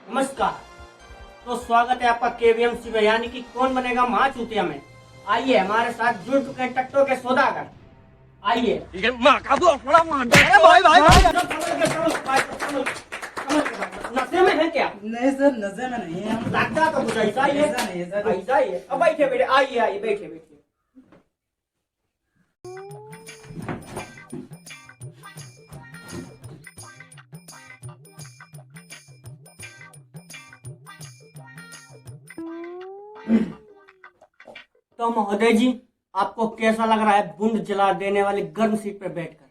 नमस्कार। तो स्वागत है आपका केवीएमसी में, यानी कि कौन बनेगा महाचूतिया में। आइए हमारे साथ जुड़ चुके हैं टट्टो के सौदागर। आइए नशे में है क्या? नहीं सर, नशे में नहीं है हम। लगता तो कुछ ऐसा ही है। ऐसा नहीं है सर। ऐसा ही है। अब बैठे बैठे, आइए आइए, बैठे बैठे। तो महोदय जी, आपको कैसा लग रहा है बुंद जला देने वाली गर्म सीट पर बैठकर?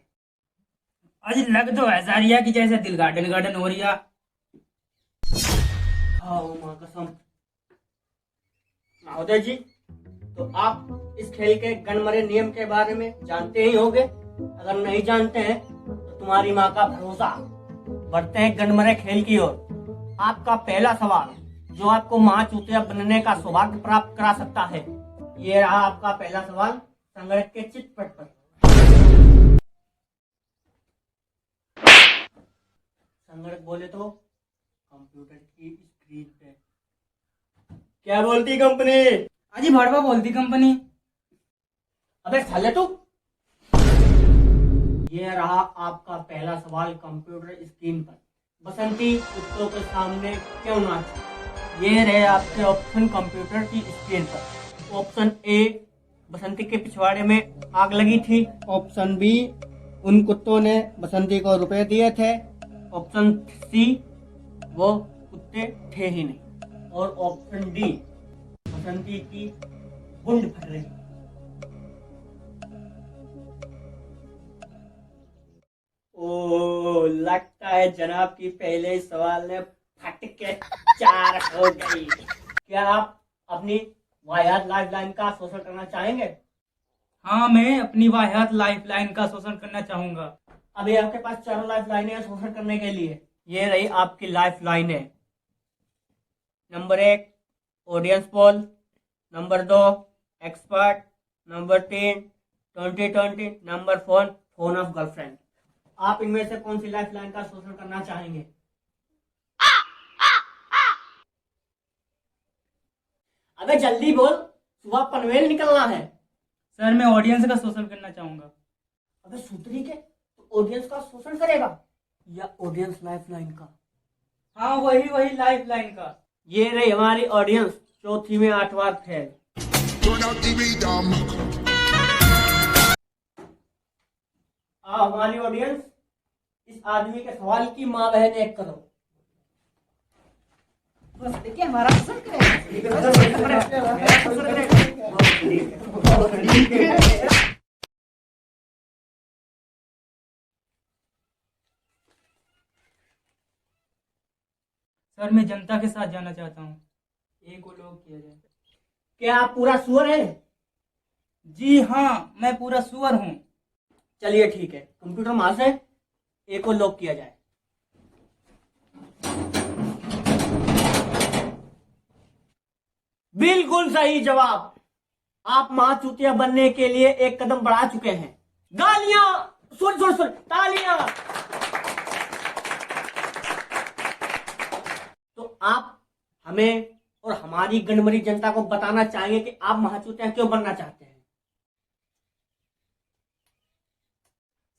अजी लग तो ऐसा रिया कि जैसे दिल गार्डन गार्डन हो रिया। हाँ माँ कसम। महोदय जी, तो आप इस खेल के गनमरे नियम के बारे में जानते ही होंगे। अगर नहीं जानते हैं तो तुम्हारी माँ का भरोसा। बढ़ते हैं गनमरे खेल की ओर। आपका पहला सवाल, जो आपको महाचूतिया बनने का सौभाग्य प्राप्त करा सकता है, ये रहा आपका पहला सवाल संगणक के चित्रपट पर। संगणक बोले तो कंप्यूटर की स्क्रीन पे। क्या बोलती कंपनी? अजी भड़वा बोलती कंपनी। अबे साले तू। ये रहा आपका पहला सवाल कंप्यूटर स्क्रीन पर। बसंती कुत्तों के सामने क्यों नाची? ये रहे आपके ऑप्शन कंप्यूटर की स्क्रीन पर। ऑप्शन ए, बसंती के पिछवाड़े में आग लगी थी। ऑप्शन बी, उन कुत्तों ने बसंती को रुपए दिए थे। ऑप्शन सी, वो कुत्ते थे ही नहीं। और ऑप्शन डी, बसंती की बुंड फट रही। ओ, लगता है जनाब की पहले सवाल ने फट के चार हो गई। क्या आप अपनी वाहियात लाइफलाइन का शोषण करना चाहेंगे? हाँ, मैं अपनी वाहियात लाइफलाइन का शोषण करना चाहूंगा। अभी आपके पास चारों लाइफलाइनें हैं शोषण करने के लिए। ये रही आपकी लाइफलाइनें। Number 1 audience poll, number 2 expert, number 3 2020, number 4 phone of girlfriend. आप इनमें से कौन सी लाइफलाइन का शोषण करना चाहेंगे? अबे जल्दी बोल, सुबह पनवेल निकलना है। सर, मैं ऑडियंस का शोषण करना चाहूंगा। अबे सुतरी के, तो ऑडियंस का शोषण करेगा या ऑडियंस लाइफलाइन का? हाँ, वही लाइफलाइन का। ये रही हमारी ऑडियंस, चौथी में 8 बार फेल। हमारी ऑडियंस, इस आदमी के सवाल की माँ बहन एक करो। बस देखिए हमारा असर करेगा। सर, मैं जनता के साथ जाना चाहता हूँ। एक को लोग किया जाए। क्या आप पूरा सुअर है? जी हाँ, मैं पूरा सुअर हूँ। चलिए ठीक है, कंप्यूटर महाशय, एक को लॉक किया जाए। बिल्कुल सही जवाब। आप महाचूतिया बनने के लिए एक कदम बढ़ा चुके हैं। गालियां, सुन तालियां। तो आप हमें और हमारी गणमरी जनता को बताना चाहेंगे कि आप महाचूतिया क्यों बनना चाहते हैं?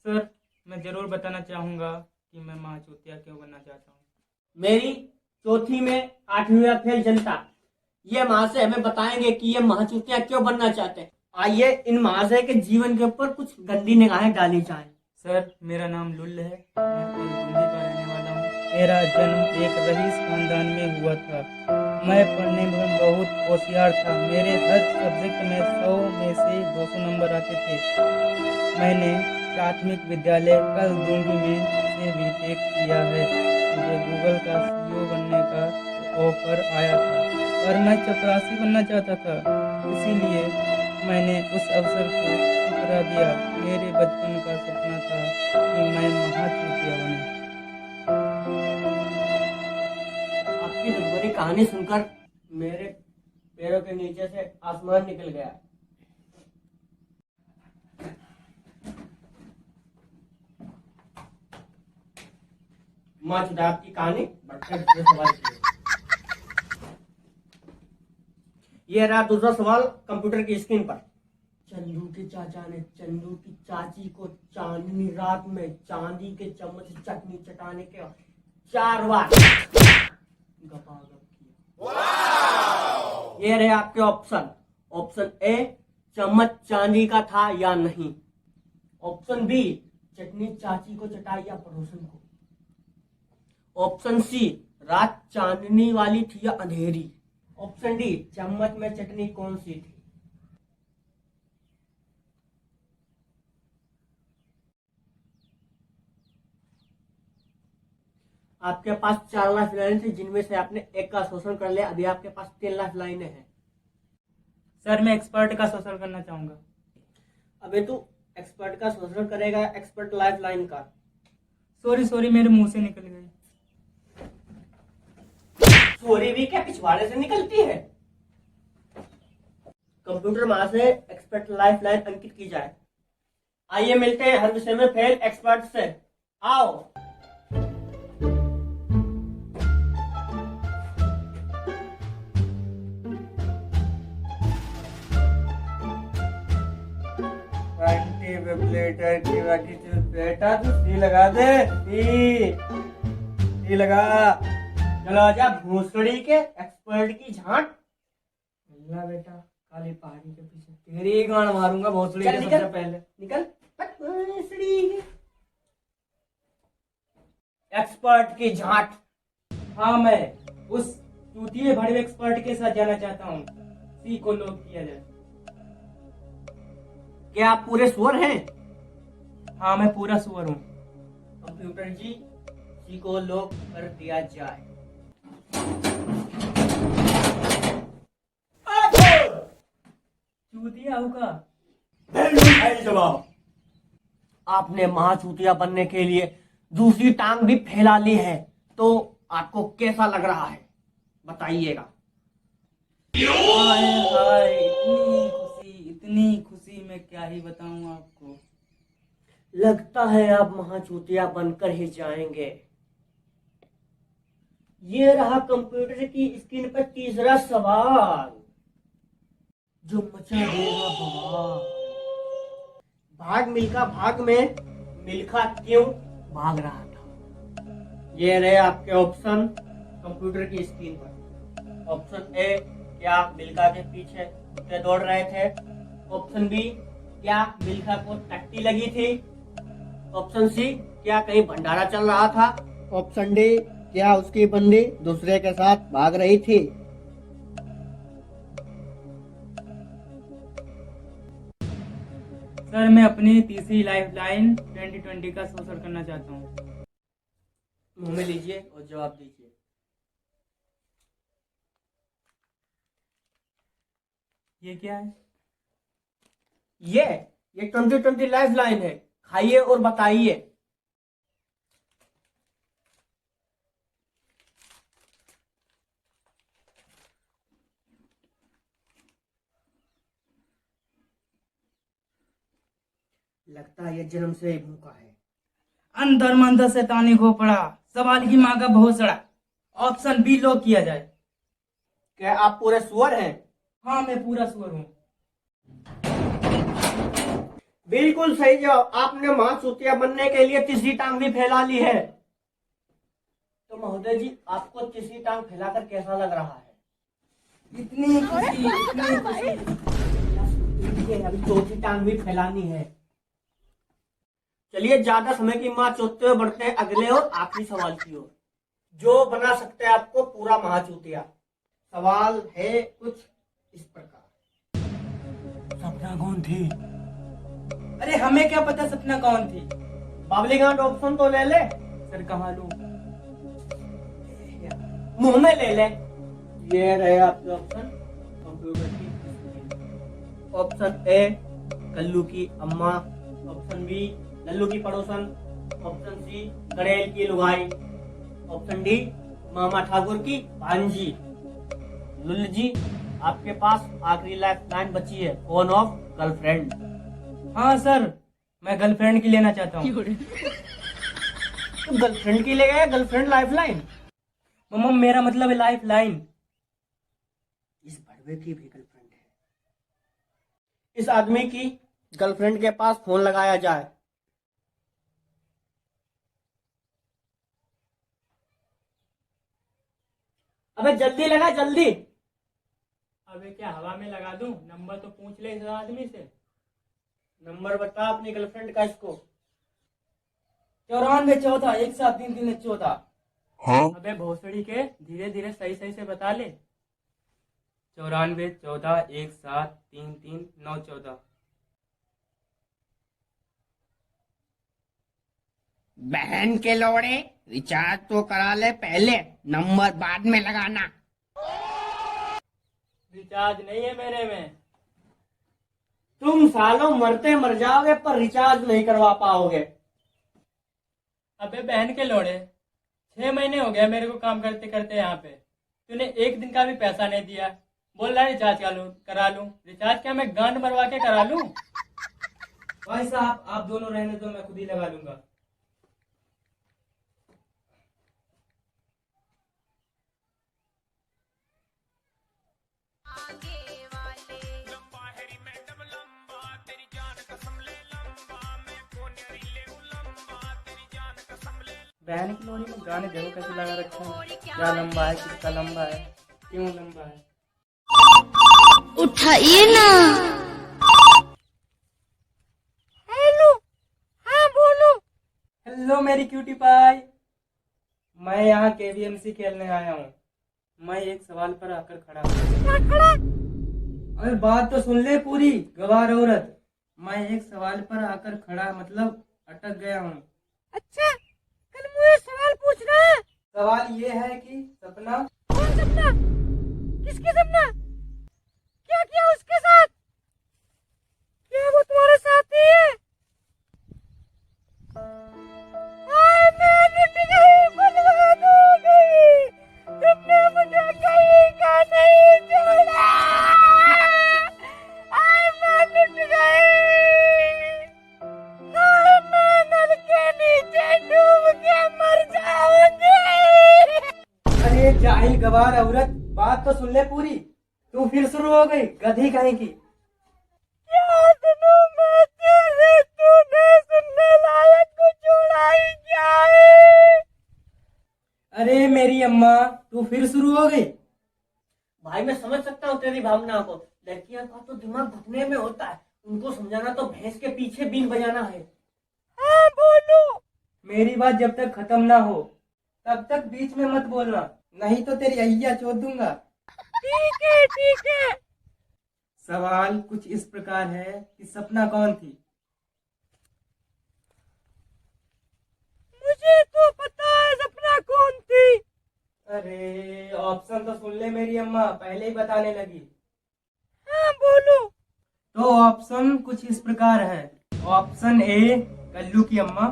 सर, मैं जरूर बताना चाहूंगा कि मैं महाचूतिया क्यों बनना चाहता हूँ। मेरी चौथी में 8वीं फेल जनता ये महाशय हमें बताएंगे कि ये महाचूतिया क्यों बनना चाहते हैं। आइए इन महाशय के जीवन के ऊपर कुछ गंदी निगाहें डाली जाएं। सर, मेरा नाम लुल्ल है। मैं कलदुंगी का रहने वाला हूँ। मेरा जन्म एक रईस खानदान में हुआ था। मैं पढ़ने में बहुत होशियार था। मेरे हर सब्जेक्ट में 100 में से 200 नंबर आते थे। मैंने प्राथमिक विद्यालय कलदुंगी में से बीटेक किया है। मुझे गूगल का सीईओ बनने का ऑफर आया था, पर मैं चपरासी बनना चाहता था। इसीलिए मैंने उस अवसर को ठुकरा दिया। मेरे बचपन का सपना था कि मैं महाचूतिया बनूं। आपकी दुर्भरी कहानी सुनकर मेरे पैरों के नीचे से आसमान निकल गया। माँ चुदा आपकी कहानी बढ़ते दूसरे सवाल की ओर। ये रहा दूसरा सवाल कंप्यूटर की स्क्रीन पर। चंदू के चाचा ने चंदू की चाची को चांदनी रात में चांदी के चम्मच से चटनी चटाने के 4 बार गपागप किया। ये रहे आपके ऑप्शन। ऑप्शन ए, चम्मच चांदी का था या नहीं। ऑप्शन बी, चटनी चाची को चटाई या पड़ोसन को। ऑप्शन सी, रात चांदनी वाली थी या अंधेरी। ऑप्शन डी, चम्मच में चटनी कौन सी थी। आपके पास 4 लाख लाइन थी जिनमें से आपने एक का शोषण कर लिया। अभी आपके पास 3 लाख लाइनें हैं। सर मैं एक्सपर्ट का शोषण करना चाहूंगा। अबे तू एक्सपर्ट का शोषण करेगा, एक्सपर्ट लाइफ लाइन का। सॉरी मेरे मुंह से निकल गई। सॉरी भी क्या पिछवाड़े से निकलती है। कंप्यूटर मां से एक्सपर्ट लाइफ लाइन अंकित की जाए। आइए मिलते हैं हर विषय में फेल एक्सपर्ट से। आओ। की बेटा तू सी लगा दे। सी लगा। चलो आजा भूसड़ी के एक्सपर्ट की झांट। अल्लाह बेटा काली पहाड़ी के पीछे तेरी गांड मारूंगा भोसड़ी के सबसे पहले। निकल भोसड़ी के एक्सपर्ट की झांट। हाँ मैं उस चूतिए भड़वे एक्सपर्ट के साथ जाना चाहता हूँ। सी को लॉक किया जाए। क्या आप पूरे सुअर हैं? हाँ मैं पूरा सुअर हूँ। कंप्यूटर जी सी को लॉक कर दिया जाए। चूतिया होगा। जवाब। आपने महाचूतिया बनने के लिए दूसरी टांग भी फैला ली है, तो आपको कैसा लग रहा है बताइएगा। हाय हाय इतनी खुशी मैं क्या ही बताऊं आपको। लगता है आप महाचूतिया बनकर ही जाएंगे। ये रहा कंप्यूटर की स्क्रीन पर तीसरा सवाल जो मचा देगा बवाल। भाग मिल्खा भाग में मिल्खा क्यों भाग रहा था। ये रहे आपके ऑप्शन कंप्यूटर की स्क्रीन पर। ऑप्शन ए, क्या मिल्खा के पीछे कुत्ते दौड़ रहे थे। ऑप्शन बी, क्या मिल्खा को टट्टी लगी थी। ऑप्शन सी, क्या कहीं भंडारा चल रहा था। ऑप्शन डी, क्या उसकी बंदी दूसरे के साथ भाग रही थी। सर मैं अपनी तीसरी लाइफ लाइन 2020 का शोषण करना चाहता हूँ। मुंह में लीजिए और जवाब दीजिए। ये क्या है? ये 2020 लाइफ लाइन है। खाइए और बताइए। लगता है ये जन्म से ही भूखा है। अंदर मंदर शैतानी को पड़ा। सवाल की माँ का बहुत सड़ा। ऑप्शन बी लॉक किया जाए। क्या आप पूरे सुअर हैं? हाँ मैं पूरा सुअर हूँ। बिल्कुल सही जवाब। आपने महाचूतिया बनने के लिए तीसरी टांग भी फैला ली है। तो महोदय जी आपको तीसरी टांग फैलाकर कैसा लग रहा है? इतनी खुशी इतनी खुशी। अभी चौथी टांग भी फैलानी है। चलिए ज्यादा समय की माँ चोतते हुए बढ़ते हैं अगले और आखिरी सवाल की ओर, जो बना सकते हैं आपको पूरा महाचूतिया। सवाल है कुछ इस प्रकार। सपना कौन थी? अरे हमें क्या पता सपना कौन थी। बावली गांड ऑप्शन तो ले ले। सर कहाँ लूं? मुंह में ले ले। ये रहे आपके ऑप्शन कंप्यूटर की। ऑप्शन ए, कल्लू की अम्मा। ऑप्शन बी, लल्लू की पड़ोसन। ऑप्शन सी, कड़ेल की लुगाई। ऑप्शन डी, मामा ठाकुर की भांजी। लुल्लू जी आपके पास आखिरी लाइफ लाइन बची है। कौन ऑफ गर्लफ्रेंड? हाँ सर मैं गर्लफ्रेंड की लेना चाहता हूँ। गर्लफ्रेंड की ले गया, गर्लफ्रेंड लाइफलाइन। मम्मा मेरा मतलब है लाइफ लाइन। इस बड़वे की भी गर्लफ्रेंड है। इस आदमी की गर्लफ्रेंड के पास फोन लगाया जाए। अबे जल्दी लगा, जल्दी। अबे क्या हवा में लगा दूं? नंबर तो पूछ ले इस आदमी से। नंबर बता अपनी गर्लफ्रेंड का इसको। 94 14 17 33 14। अबे भोसड़ी के, धीरे धीरे सही सही से बता ले। 94 14 17 33 9 14। बहन के लोड़े, रिचार्ज तो करा ले पहले, नंबर बाद में लगाना। रिचार्ज नहीं है मेरे में। तुम सालों मरते मर जाओगे पर रिचार्ज नहीं करवा पाओगे। अबे बहन के लोड़े, 6 महीने हो गए मेरे को काम करते करते यहाँ पे। तूने एक दिन का भी पैसा नहीं दिया। बोल रहा है रिचार्ज करा लूं। रिचार्ज क्या मैं गांड मरवा के करा लूं? भाई साहब आप दोनों रहने दो, मैं खुद ही लगा लूंगा। बहन की लोरी में गाने देखो कैसे लगा रखा है। क्या लंबा है, कितना लंबा है, क्यों लंबा है। उठाइए ना। हेलो मेरी क्यूटी पाई, मैं यहाँ केवीएमसी खेलने आया हूँ। मैं एक सवाल पर आकर खड़ा हूँ। अरे बात तो सुन ले पूरी, गवार औरत। मैं एक सवाल पर आकर खड़ा मतलब अटक गया हूँ। अच्छा, कल मुझे सवाल पूछ रहा है। सवाल ये है कि सपना। कौन सपना? किसके सपना? क्या किया उसके साथ? क्या वो तुम्हारे साथ ही है? हाय मैं लुट गई, बर्बाद हो गई। तुमने मुझे कहीं का नहीं छोड़ा। हाय मैं लुट गई। हाय मैं नल के नीचे डूब के मर जाऊंगी। अरे जाहिल गवार औरत, बात तो सुन ले पूरी। तू फिर शुरू हो गई, गधी कहीं की। क्या सुनूं मैं तेरे, तूने सुनने लायक को छोड़ा ही क्या है? अरे मेरी अम्मा, तू फिर शुरू हो गई। भाई मैं समझ सकता हूँ तेरी भावना को। लड़कियों का तो दिमाग घुटने में होता है, उनको समझाना तो भैंस के पीछे बीन बजाना है। हाँ बोलो। मेरी बात जब तक खत्म ना हो तब तक बीच में मत बोलना, नहीं तो तेरी अय्या चोद दूंगा। ठीक है ठीक है। सवाल कुछ इस प्रकार है कि सपना कौन थी? मुझे तो पता है सपना कौन थी। अरे ऑप्शन तो सुन ले मेरी अम्मा, पहले ही बताने लगी। हाँ बोलो। तो ऑप्शन कुछ इस प्रकार है। ऑप्शन ए कल्लू की अम्मा,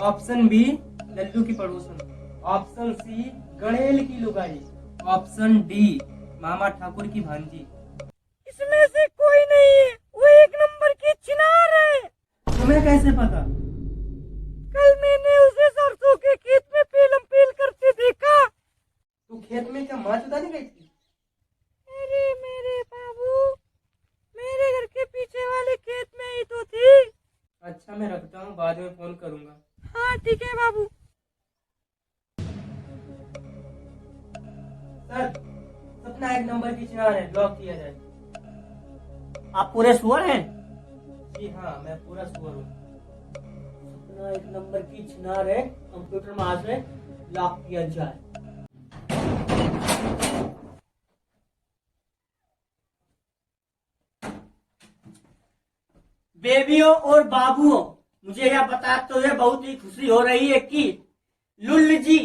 ऑप्शन बी लल्लू की पड़ोसन, ऑप्शन सी गणेल की लुगाई, ऑप्शन डी मामा ठाकुर की भांजी। इसमें से कोई नहीं है, वो एक नंबर की चिनार है। तुम्हें कैसे पता? कल मैंने उसे सरसों के खेत में पेलम पेल करते देखा। तू खेत में क्या माँ चुदाने गई थी? अरे मेरे बाबू, मेरे घर के पीछे वाले खेत में ही तो थी। अच्छा मैं रखता हूँ, बाद में फोन करूंगा। हाँ ठीक है बाबू। सर सपना एक नंबर की चिनार है, ब्लॉक किया जाए। आप पूरे सुअर हैं? जी हाँ, मैं पूरा सुअर हूँ। सपना एक नंबर की चिनार है, कंप्यूटर में आज से लॉक किया जाए। बेबियों और बाबुओं, मुझे यह बताते हुए बहुत ही खुशी हो रही है कि लुल्ल जी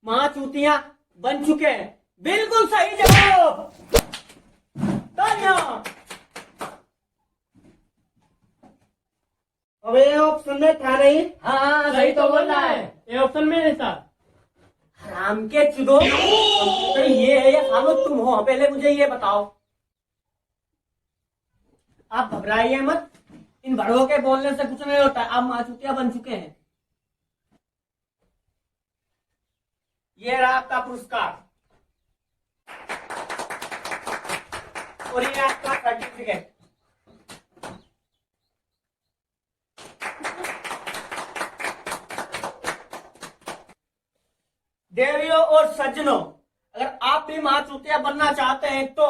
मां चूतियां बन चुके हैं। बिल्कुल सही जवाब, तालियां। अब ये ऑप्शन में था नहीं। हाँ सही तो बोल रहा है, ये ऑप्शन में नहीं था। हराम के चुदो, कंप्यूटर ये है या सालो तुम हो? पहले मुझे ये बताओ। आप घबराइए मत, इन बड़ों के बोलने से कुछ नहीं होता। आप माचूतिया बन चुके हैं। ये रहा आपका पुरस्कार और ये आपका सर्टिफिकेट। देवियों और सज्जनों, अगर आप भी महाचूतिया बनना चाहते हैं तो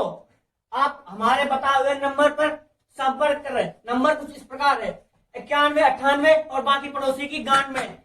आप हमारे बताए हुए नंबर पर संपर्क करें। नंबर कुछ इस प्रकार है 91 98 और बाकी पड़ोसी की गांड में।